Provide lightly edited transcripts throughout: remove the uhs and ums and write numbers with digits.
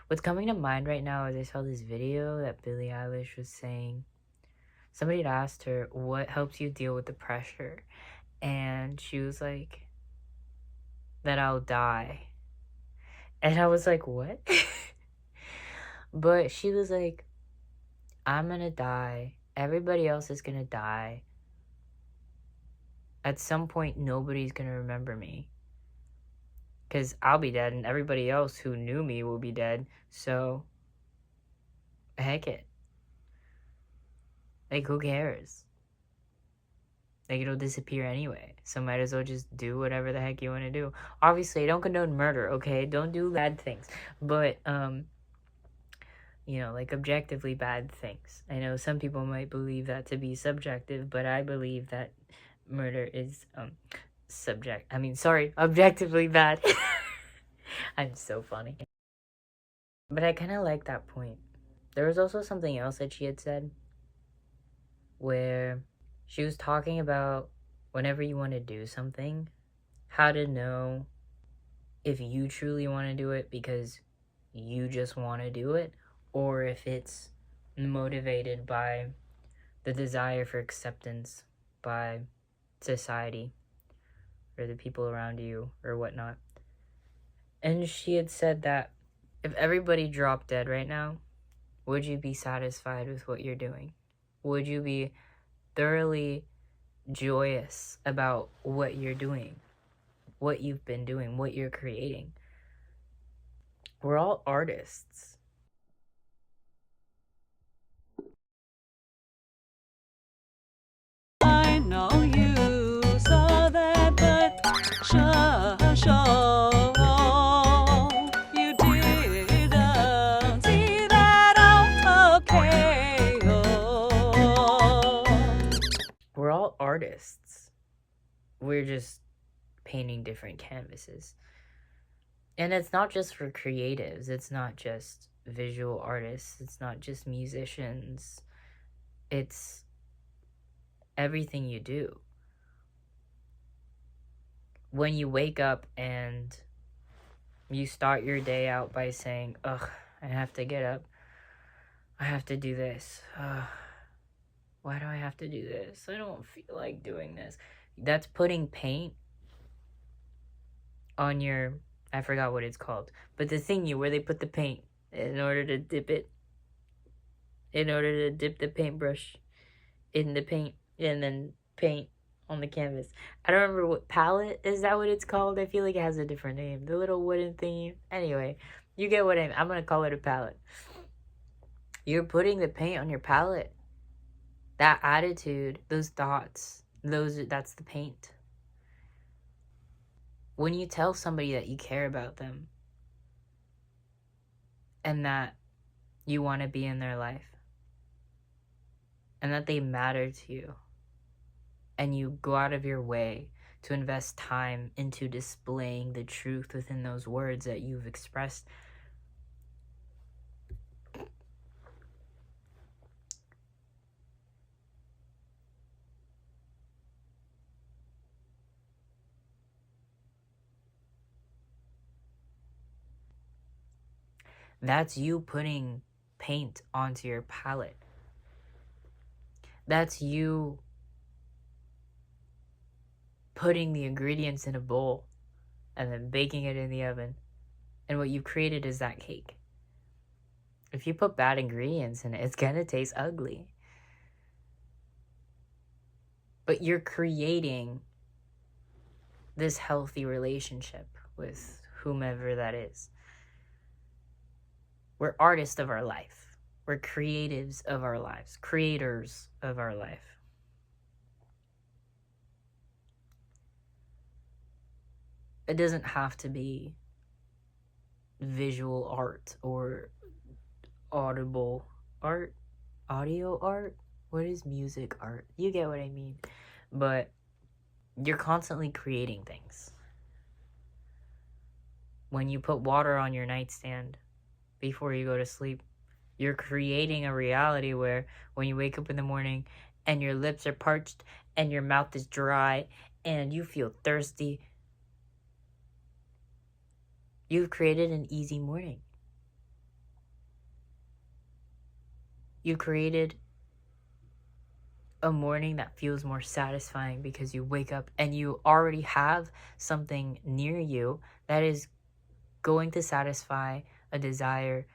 What's coming to mind right now is I saw this video that Billie Eilish was saying. Somebody had asked her, what helps you deal with the pressure? And she was like, that I'll die. And I was like, what? But she was like, I'm gonna die. Everybody else is gonna die. At some point, nobody's gonna remember me. Because I'll be dead, and everybody else who knew me will be dead. So, heck it. Like, who cares? Like, it'll disappear anyway. So might as well just do whatever the heck you want to do. Obviously, I don't condone murder, okay? Don't do bad things. But, you know, like objectively bad things. I know some people might believe that to be subjective, but I believe that murder is, objectively bad. I'm so funny. But I kind of like that point. There was also something else that she had said where she was talking about whenever you want to do something, how to know if you truly want to do it because you just want to do it, or if it's motivated by the desire for acceptance by society or the people around you or whatnot. And she had said that if everybody dropped dead right now, would you be satisfied with what you're doing? Would you be thoroughly joyous about what you're doing, what you've been doing, what you're creating? We're all artists. I know you saw that, but sure, you didn't see that. Oh, okay. Oh. We're all artists. We're just painting different canvases. And it's not just for creatives. It's not just visual artists. It's not just musicians. It's everything you do. When you wake up and you start your day out by saying, ugh, I have to get up. I have to do this. Why do I have to do this? I don't feel like doing this. That's putting paint on your, I forgot what it's called, but the thingy where they put the paint in order to dip it, in order to dip the paintbrush in the paint and then paint on the canvas. I don't remember what palette, is that what it's called? I feel like it has a different name. The little wooden thingy. Anyway, you get what I'm gonna call it a palette. You're putting the paint on your palette. That attitude, those thoughts, that's the paint. When you tell somebody that you care about them and that you want to be in their life and that they matter to you, and you go out of your way to invest time into displaying the truth within those words that you've expressed, that's you putting paint onto your palette. That's you putting the ingredients in a bowl and then baking it in the oven. And what you've created is that cake. If you put bad ingredients in it, it's gonna taste ugly. But you're creating this healthy relationship with whomever that is. We're artists of our life. We're creatives of our lives, creators of our life. It doesn't have to be visual art or audible art, audio art. What is music art? You get what I mean. But you're constantly creating things. When you put water on your nightstand before you go to sleep, you're creating a reality where when you wake up in the morning and your lips are parched and your mouth is dry and you feel thirsty, you've created an easy morning. You created a morning that feels more satisfying because you wake up and you already have something near you that is going to satisfy a desire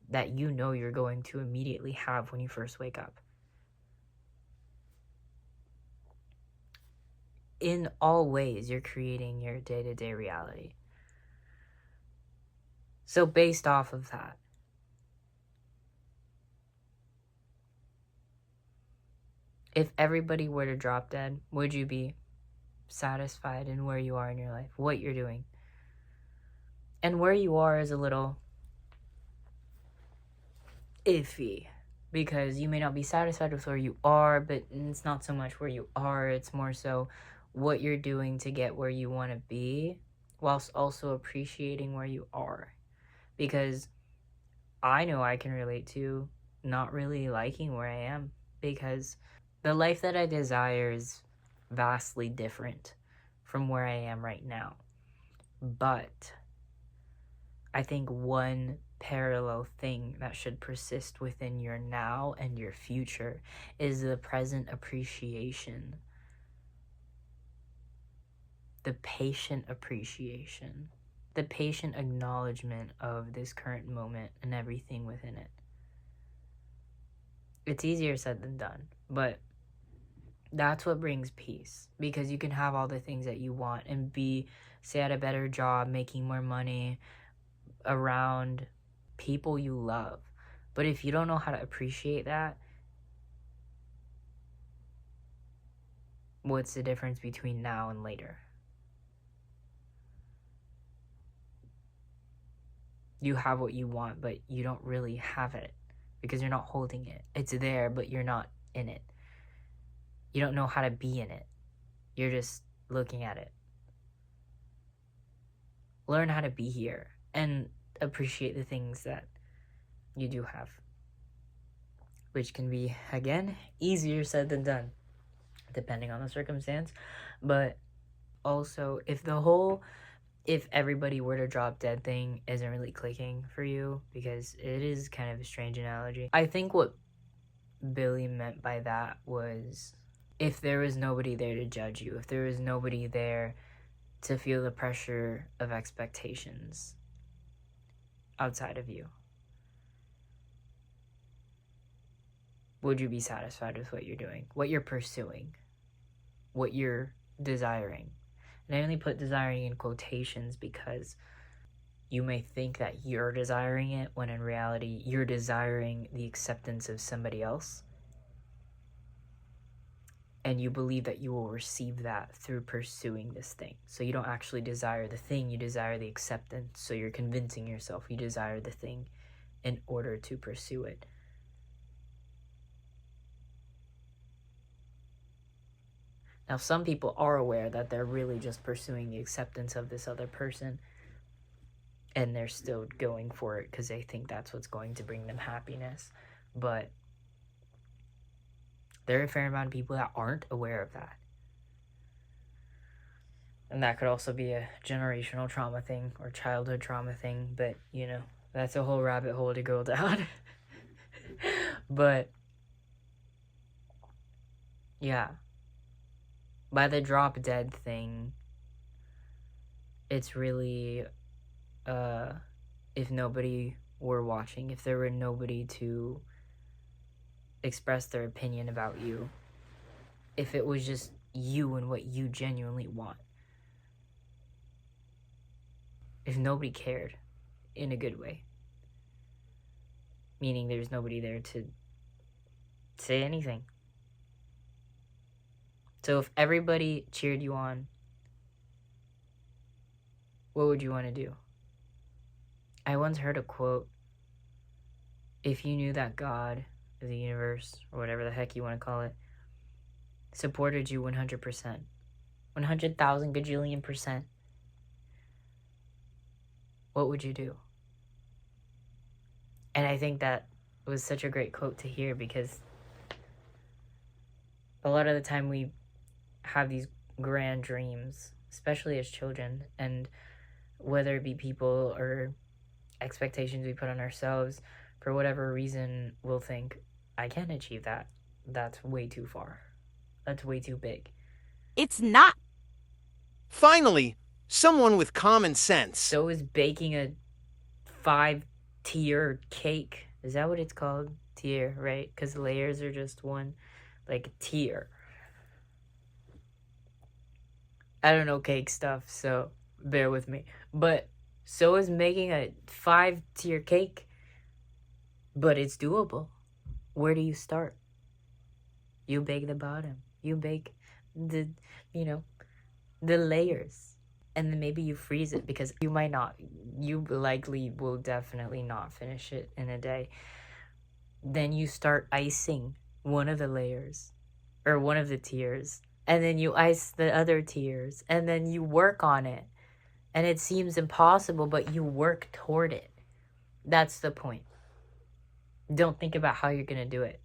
that you know you're going to immediately have when you first wake up. In all ways, you're creating your day-to-day reality. So based off of that, if everybody were to drop dead, would you be satisfied in where you are in your life, what you're doing? And where you are is a little iffy because you may not be satisfied with where you are, but it's not so much where you are, it's more so what you're doing to get where you want to be, whilst also appreciating where you are. Because I know I can relate to not really liking where I am, because the life that I desire is vastly different from where I am right now. But I think one parallel thing that should persist within your now and your future is the present appreciation, the patient appreciation, the patient acknowledgement of this current moment and everything within it. It's easier said than done, but that's what brings peace, because you can have all the things that you want and be, say, at a better job, making more money, around people you love. But if you don't know how to appreciate that, what's the difference between now and later? You have what you want, but you don't really have it because you're not holding it. It's there, but you're not in it. You don't know how to be in it. You're just looking at it. Learn how to be here and appreciate the things that you do have, which can be, again, easier said than done, depending on the circumstance. But also, if everybody were to drop dead thing isn't really clicking for you, because it is kind of a strange analogy. I think what Billy meant by that was, if there was nobody there to judge you, if there was nobody there to feel the pressure of expectations outside of you, would you be satisfied with what you're doing, what you're pursuing, what you're desiring? And I only put desiring in quotations because you may think that you're desiring it when in reality you're desiring the acceptance of somebody else. And you believe that you will receive that through pursuing this thing. So you don't actually desire the thing, you desire the acceptance. So you're convincing yourself you desire the thing in order to pursue it. Now, some people are aware that they're really just pursuing the acceptance of this other person, and they're still going for it because they think that's what's going to bring them happiness. But there are a fair amount of people that aren't aware of that. And that could also be a generational trauma thing or childhood trauma thing, but, you know, that's a whole rabbit hole to go down. But, yeah. By the drop dead thing, it's really, if nobody were watching, if there were nobody to express their opinion about you, if it was just you and what you genuinely want, if nobody cared in a good way, meaning there's nobody there to say anything. So if everybody cheered you on, what would you want to do? I once heard a quote, if you knew that God, the universe, or whatever the heck you want to call it, supported you 100%, 100,000 gajillion %, what would you do? And I think that was such a great quote to hear, because a lot of the time we have these grand dreams, especially as children, and whether it be people or expectations we put on ourselves, for whatever reason, we'll think, I can't achieve that. That's way too far. That's way too big. It's not. Finally, someone with common sense. So is baking a 5-tier cake. Is that what it's called? Tier, right? Because layers are just one, like a tier. I don't know cake stuff, so bear with me. But so is making a 5-tier cake. But it's doable. Where do you start? You bake the bottom. You bake the, the layers. And then maybe you freeze it, because you might not. You likely will definitely not finish it in a day. Then you start icing one of the layers, or one of the tiers. And then you ice the other tiers. And then you work on it. And it seems impossible, but you work toward it. That's the point. Don't think about how you're going to do it.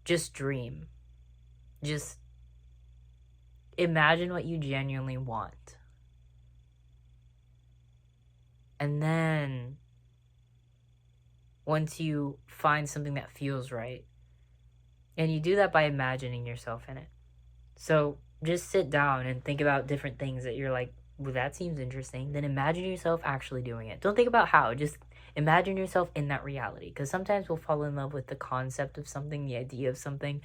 Just dream. Just imagine what you genuinely want. And then, once you find something that feels right, and you do that by imagining yourself in it. So, just sit down and think about different things that you're like, well, that seems interesting. Then imagine yourself actually doing it. Don't think about how. Just imagine yourself in that reality. Because sometimes we'll fall in love with the concept of something, the idea of something.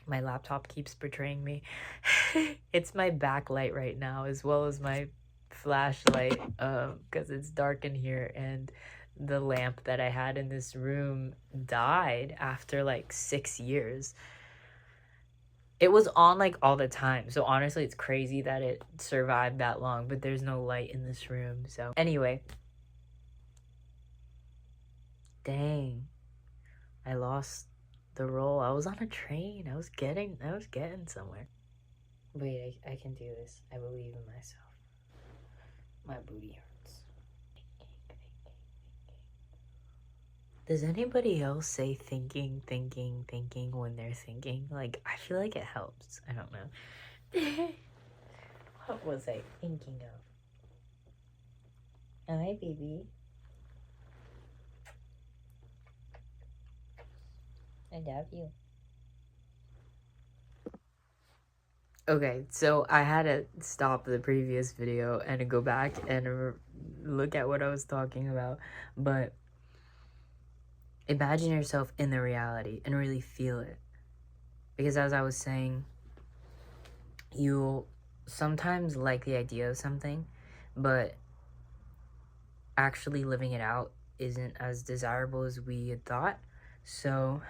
My laptop keeps betraying me. It's my backlight right now, as well as my flashlight, because it's dark in here, and the lamp that I had in this room died after like 6 years. It was on like all the time, so honestly it's crazy that it survived that long, but there's no light in this room. So anyway, dang, I lost the roll. I was on a train. I was getting somewhere. Wait, I can do this. I believe in myself. My booty hurts. Does anybody else say thinking when they're thinking? Like, I feel like it helps. I don't know. What was I thinking of? Hi, baby. I love you. Okay, so I had to stop the previous video and go back and look at what I was talking about. But imagine yourself in the reality and really feel it. Because as I was saying, you'll sometimes like the idea of something, but actually living it out isn't as desirable as we had thought. So,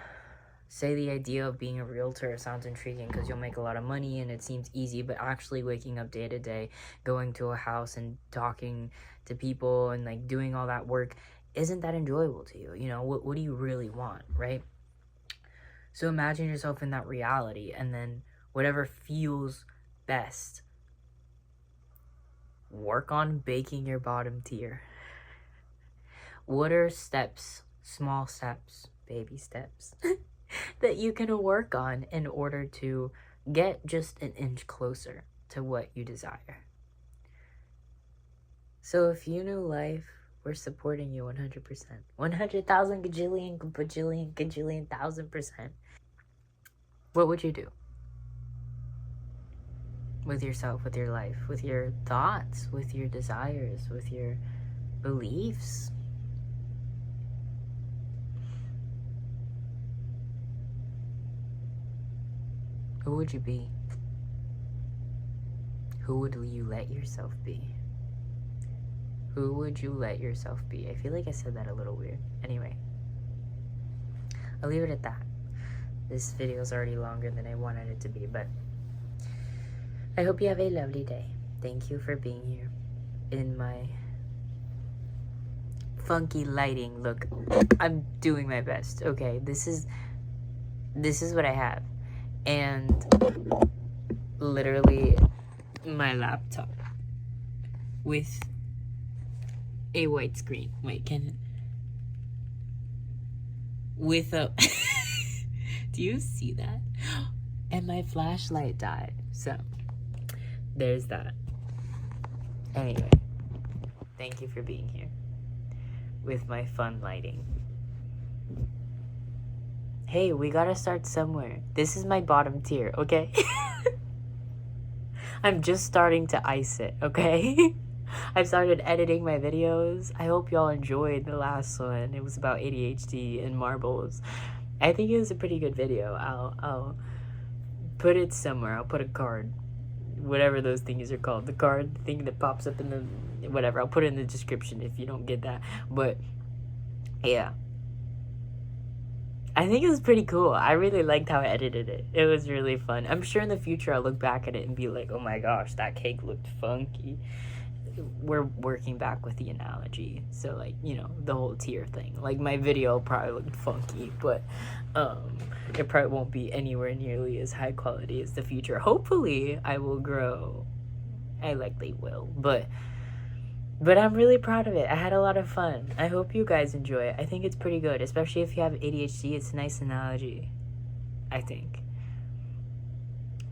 say the idea of being a realtor sounds intriguing because you'll make a lot of money and it seems easy, but actually waking up day to day, going to a house and talking to people and like doing all that work isn't that enjoyable to you. You know, what do you really want, right? So imagine yourself in that reality, and then whatever feels best, work on baking your bottom tier. What are steps, small steps, baby steps, that you can work on in order to get just an inch closer to what you desire? So if you knew life, we're supporting you 100%. 100,000 gajillion, bajillion, gajillion, 1,000%. What would you do? With yourself, with your life, with your thoughts, with your desires, with your beliefs? Who would you be? Who would you let yourself be? Who would you let yourself be? I feel like I said that a little weird. Anyway, I'll leave it at that. This video is already longer than I wanted it to be, but I hope you have a lovely day. Thank you for being here in my funky lighting. Look, I'm doing my best. Okay, this is what I have. And literally my laptop with a white screen. Wait, can it? With a do you see that? And my flashlight died. So there's that. Anyway, thank you for being here with my fun lighting. Hey, we gotta start somewhere. This is my bottom tier, okay? I'm just starting to ice it, okay? I've started editing my videos. I hope y'all enjoyed the last one. It was about ADHD and marbles. I think it was a pretty good video. I'll put it somewhere. I'll put a card. Whatever those things are called. The card thing that pops up in the... Whatever. I'll put it in the description if you don't get that. But, yeah. I think it was pretty cool. I really liked how I edited it. It was really fun. I'm sure in the future I'll look back at it and be like, oh my gosh, that cake looked funky. We're working back with the analogy. So, like, you know, the whole tier thing. Like, my video probably looked funky, but it probably won't be anywhere nearly as high quality as the future. Hopefully, I will grow. I likely will, but I'm really proud of it. I had a lot of fun. I hope you guys enjoy it. I think it's pretty good, especially if you have ADHD. It's a nice analogy, I think.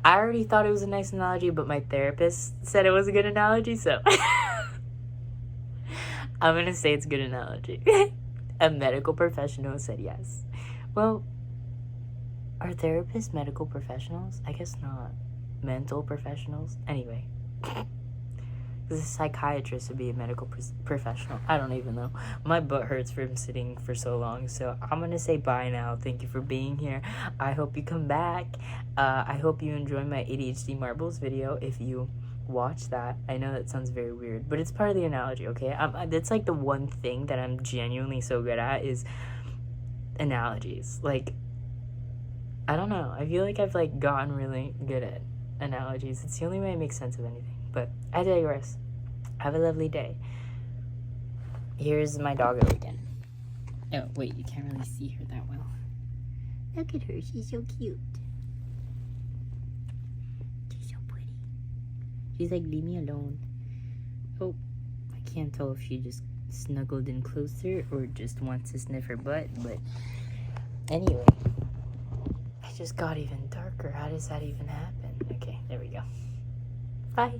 I already thought it was a nice analogy, but my therapist said it was a good analogy, so I'm gonna say it's a good analogy. A medical professional said yes. Well, are therapists medical professionals? I guess not. Mental professionals? Anyway. Because a psychiatrist would be a medical professional. I don't even know. My butt hurts from sitting for so long. So I'm going to say bye now. Thank you for being here. I hope you come back. I hope you enjoy my ADHD marbles video if you watch that. I know that sounds very weird, but it's part of the analogy, okay? That's like the one thing that I'm genuinely so good at is analogies. Like, I don't know. I feel like I've like gotten really good at analogies. It's the only way I make sense of anything. But I digress. Have a lovely day. Here's my doggo again. Oh, wait, you can't really see her that well. Look at her, she's so cute. She's so pretty. She's like, leave me alone. Oh, I can't tell if she just snuggled in closer or just wants to sniff her butt, but anyway. It just got even darker. How does that even happen? Okay, there we go. Bye.